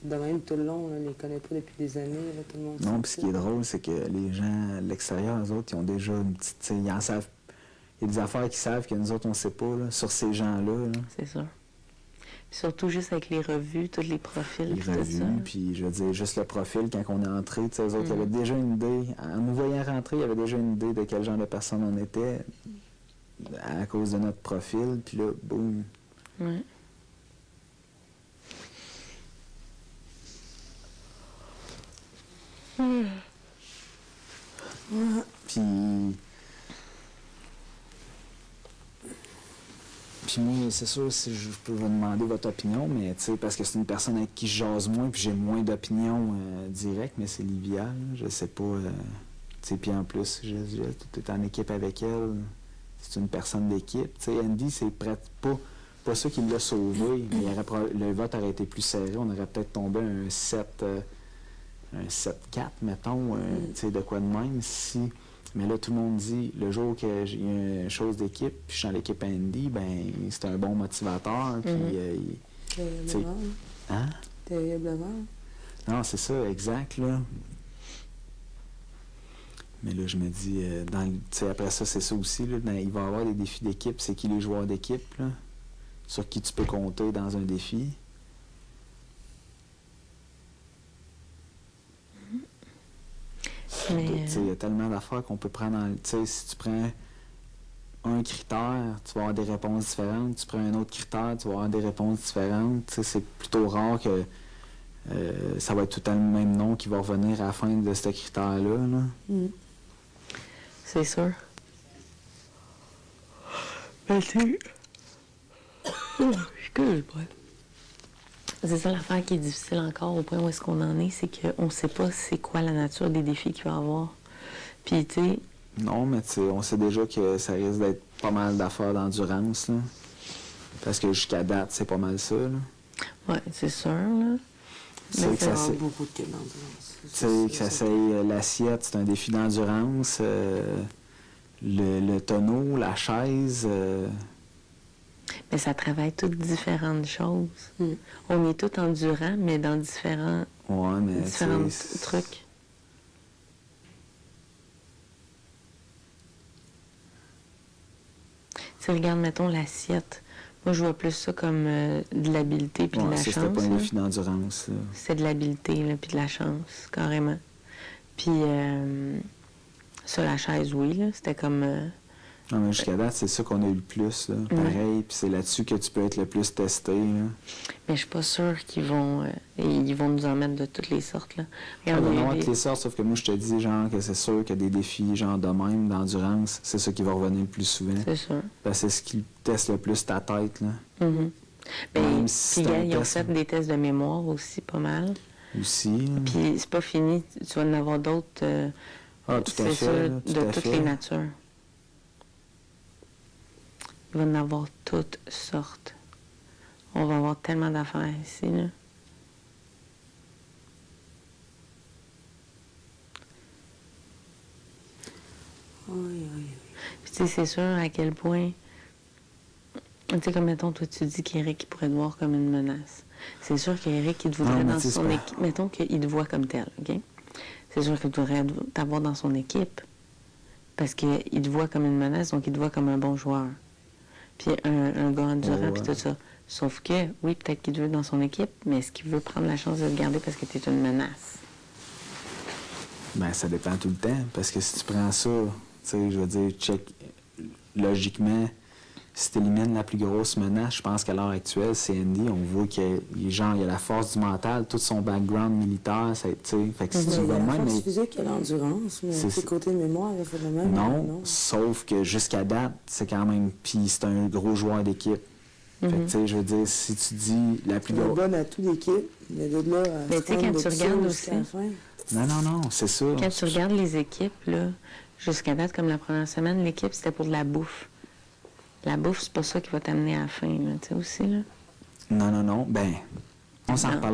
de même tout le long, là, on les connaît pas depuis des années, là, tout le monde. Non, puis ce qui est drôle, c'est que les gens à l'extérieur, eux autres, ils ont déjà une petite... tu sais, ils en savent. Il y a des affaires qu'ils savent que nous autres, on ne sait pas, là, sur ces gens-là. Là. C'est ça. Puis surtout juste avec les revues, tous les profils. Les revues, puis je veux dire, juste le profil, quand on est entré, tu sais, eux autres, ils avaient déjà une idée. En nous voyant rentrer, ils avaient déjà une idée de quel genre de personne on était à cause de notre profil, puis là, boum. Ouais. Puis moi, c'est sûr, si je peux vous demander votre opinion, mais tu sais, parce que c'est une personne avec qui je jase moins, puis j'ai moins d'opinion directe, mais c'est Livia, là, je sais pas, tu sais, puis en plus, tu es en équipe avec elle, c'est une personne d'équipe, tu sais, Andy, c'est pas ça qui l'a sauvé, mais le vote aurait été plus serré, on aurait peut-être tombé un 7-4, mettons, tu sais, de quoi de même, si... Mais là, tout le monde dit, le jour que j'ai une chose d'équipe, puis je suis dans l'équipe Andy, ben c'est un bon motivateur, puis... Terriblement. Hein? Terriblement. Non, c'est ça, exact, là. Mais là, je me dis, après ça, c'est ça aussi, là, il va y avoir des défis d'équipe. C'est qui les joueurs d'équipe, là, sur qui tu peux compter dans un défi? Il y a tellement d'affaires qu'on peut prendre dans... Si tu prends un critère, tu vas avoir des réponses différentes. Tu prends un autre critère, tu vas avoir des réponses différentes. C'est plutôt rare que ça va être tout le temps le même nom qui va revenir à la fin de ce critère-là. Là. C'est sûr. Ben, tu... Excuse-moi. C'est ça l'affaire qui est difficile encore au point où est-ce qu'on en est, c'est qu'on ne sait pas c'est quoi la nature des défis qu'il va y avoir. Puis, tu sais... Non, mais tu sais, on sait déjà que ça risque d'être pas mal d'affaires d'endurance, là. Parce que jusqu'à date, c'est pas mal ça, là. Oui, c'est sûr, là. Mais ça va beaucoup de cas d'endurance. Tu sais, que ça s'aille l'assiette, c'est un défi d'endurance. Le tonneau, la chaise... Mais ça travaille toutes différentes choses. On est tous endurants, mais dans différents trucs. Tu regardes, mettons, l'assiette. Moi, je vois plus ça comme de l'habileté puis de la chance. C'était pas un défi d'endurance. C'est de l'habileté puis de la chance, carrément. Puis, ça, la chaise, oui, là, c'était comme... Non, mais jusqu'à date, c'est ça qu'on a eu le plus, là. Pareil, puis c'est là-dessus que tu peux être le plus testé, là. Mais je suis pas sûre qu'ils vont nous en mettre de toutes les sortes, là. Regarde, ils vont en avoir de toutes les sortes, sauf que moi, je te dis, genre, que c'est sûr que des défis, genre, de même, d'endurance, c'est ça qui va revenir le plus souvent. C'est sûr. Parce que c'est ce qui teste le plus ta tête, là. Bien, si puis, ils ont fait des tests de mémoire aussi, pas mal. Aussi. Puis c'est pas fini, tu vas en avoir d'autres, tout à fait, de toutes les natures. Il va y en avoir toutes sortes. On va avoir tellement d'affaires ici, là. Oui. Puis, tu sais, c'est sûr à quel point... Tu sais, comme, mettons, toi, tu dis qu'Éric, il pourrait te voir comme une menace. C'est sûr qu'Éric, il te voudrait dans son équipe... Mettons qu'il te voit comme tel, OK? C'est sûr qu'il voudrait t'avoir dans son équipe parce qu'il te voit comme une menace, donc il te voit comme un bon joueur. Puis un gars endurant, puis tout ça. Sauf que, oui, peut-être qu'il te veut dans son équipe, mais est-ce qu'il veut prendre la chance de te garder parce que tu es une menace? Ben, ça dépend tout le temps. Parce que si tu prends ça, tu sais, je veux dire, logiquement, si tu élimines la plus grosse menace, je pense qu'à l'heure actuelle, c'est Andy. On voit qu'il y a la force du mental, tout son background militaire, tu sais. Fait que si tu vas même. La force physique et l'endurance, mais c'est côté mémoire, il fait le même. Non, sauf que jusqu'à date, c'est quand même. Puis c'est un gros joueur d'équipe. Fait que, tu sais, je veux dire, si tu dis la plus grosse. bonne à toute l'équipe, mais de là à. Mais tu sais, quand tu regardes aussi. Non, c'est ça. Quand tu regardes les équipes, là, jusqu'à date, comme la première semaine, l'équipe, c'était pour de la bouffe. La bouffe, c'est pas ça qui va t'amener à la fin, tu sais, aussi, là. Non. Ben, on s'en reparlera.